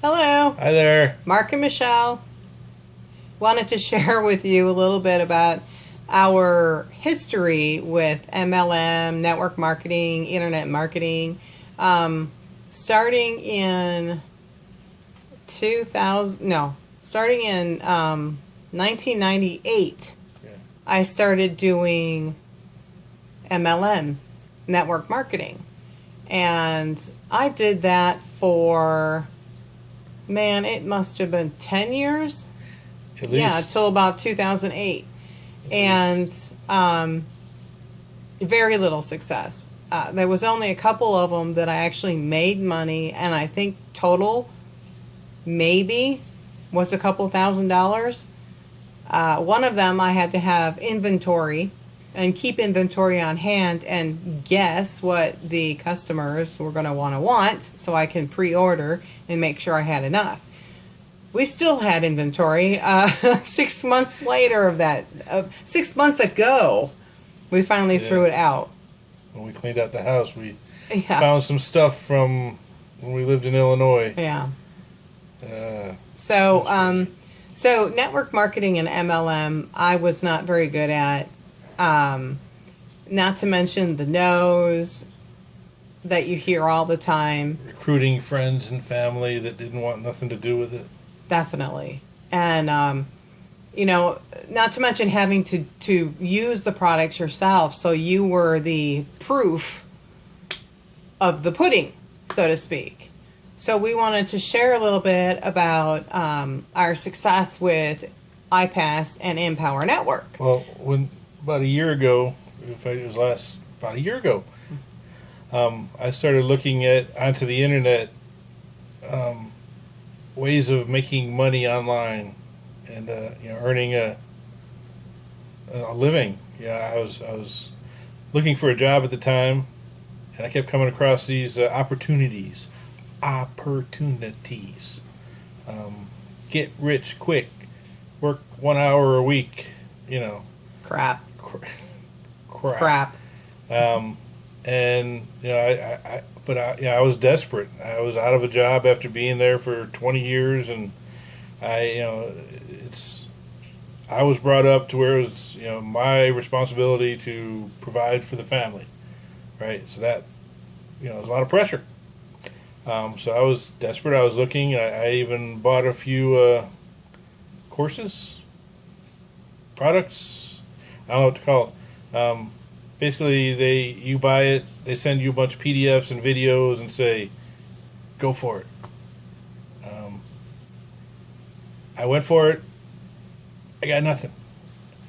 Hello, Hi there. Mark and Michelle. Wanted to share with you a little bit about our history with MLM, network marketing, internet marketing. Um, Starting in 2000, no, starting in 1998, Yeah. I started doing MLM, network marketing. And I did that for, man, it must have been 10 years. At Yeah, least. until about 2008. At And least. very little success. There was only a couple of them that I actually made money, and I think total maybe was a couple $1,000s. One of them I had to have inventory and keep inventory on hand and guess what the customers were going to want so I can pre-order and make sure I had enough. We still had inventory 6 months later of that. 6 months ago, we finally threw Yeah. it out. When we cleaned out the house, we Yeah, found some stuff from when we lived in Illinois. yeah. Uh, So, that's crazy. so network marketing and MLM, I was not very good at. Um, Not to mention the no's that you hear all the time. Recruiting friends and family that didn't want nothing to do with it. Definitely. And not to mention having to use the products yourself, so you were the proof of the pudding, so to speak. So we wanted to share a little bit about our success with iPass and Empower Network. Well, when about a year ago, in fact, it was about a year ago, I started looking at onto the internet um, ways of making money online and earning a living. Yeah, I was looking for a job at the time, and I kept coming across these opportunities. Opportunities. Get rich quick. Work 1 hour a week. You know, Crap. crap. Crap. Um, and I was desperate. I was out of a job after being there for 20 years, and it's. I was brought up to where it was, my responsibility to provide for the family, right? So that, was a lot of pressure. So I was desperate. I was looking. I even bought a few courses, products. I don't know what to call it. Basically, you buy it. They send you a bunch of PDFs and videos and say, "Go for it." I went for it. I got nothing.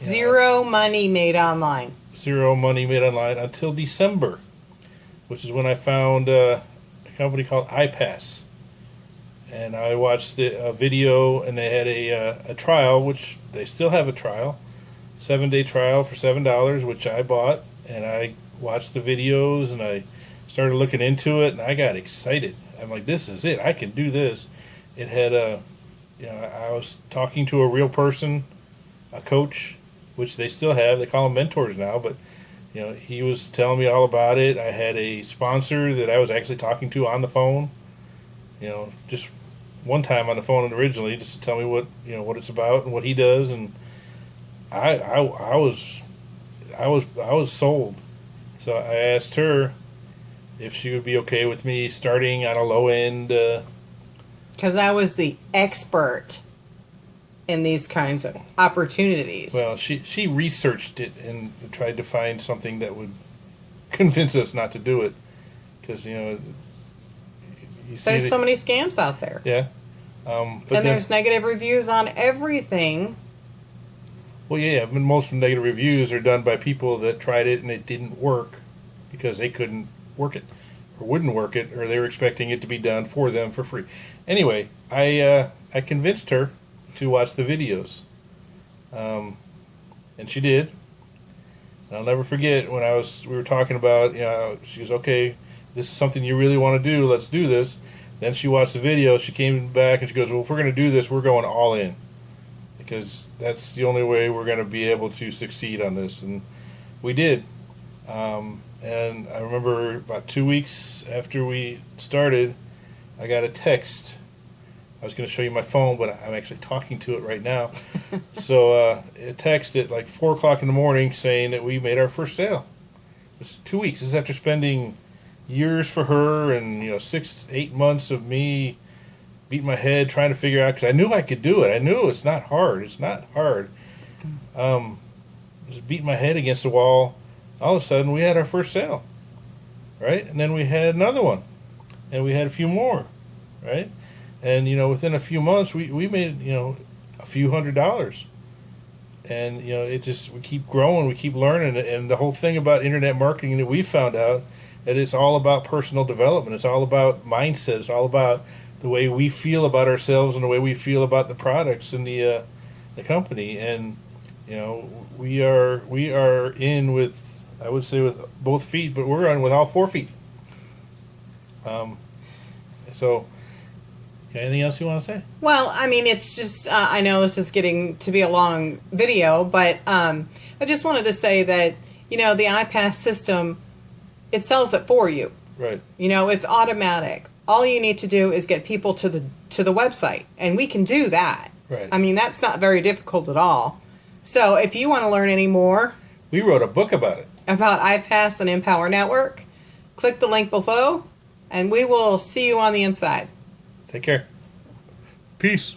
Zero money made online. Zero money made online until December, which is when I found a company called iPass. And I watched a video, and they had a trial, which they still have a trial, 7-day trial for $7, which I bought, and I watched the videos, and I started looking into it, and I got excited. I'm like, this is it. I can do this. It had I was talking to a real person, a coach, which they still have. They call them mentors now, but he was telling me all about it. I had a sponsor that I was actually talking to on the phone. Just one time on the phone originally, just to tell me what it's about and what he does, and I was sold. So I asked her if she would be okay with me starting on a low end. Because I was the expert in these kinds of opportunities. Well, she researched it and tried to find something that would convince us not to do it, because you see There's so many scams out there. yeah. But And there's negative reviews on everything. well, yeah, but most negative reviews are done by people that tried it and it didn't work because they couldn't work it or wouldn't work it, or they were expecting it to be done for them for free. Anyway, I convinced her to watch the videos, and she did. And I'll never forget when we were talking about, she goes, okay, this is something you really want to do, let's do this. Then she watched the video, she came back and she goes, well, if we're going to do this, we're going all in, because that's the only way we're going to be able to succeed on this. And we did. And I remember about 2 weeks after we started, I got a text I was going to show you my phone, but I'm actually talking to it right now. So it texted at like 4 o'clock in the morning saying that we made our first sale. This is 2 weeks. This is after spending years for her and 6 8 months of me beating my head trying to figure out, because I knew I could do it. I knew it's not hard. It's not hard. Just beating my head against the wall. All of a sudden, we had our first sale, right? And then we had another one, and we had a few more, right? And within a few months, we made a few $100s, and it just, we keep growing, we keep learning, and the whole thing about internet marketing that we found out that it's all about personal development. It's all about mindset. It's all about the way we feel about ourselves and the way we feel about the products and the company. And we are in with, I would say, with both feet, but we're on with all 4 feet. So anything else you want to say? Well, I mean, it's just, I know this is getting to be a long video, but I just wanted to say that, the iPass system, it sells it for you. Right. It's automatic. All you need to do is get people to the website, and we can do that. Right. I mean, that's not very difficult at all. So if you want to learn any more, we wrote a book about it. About iPass and Empower Network, click the link below, and we will see you on the inside. Take care. Peace.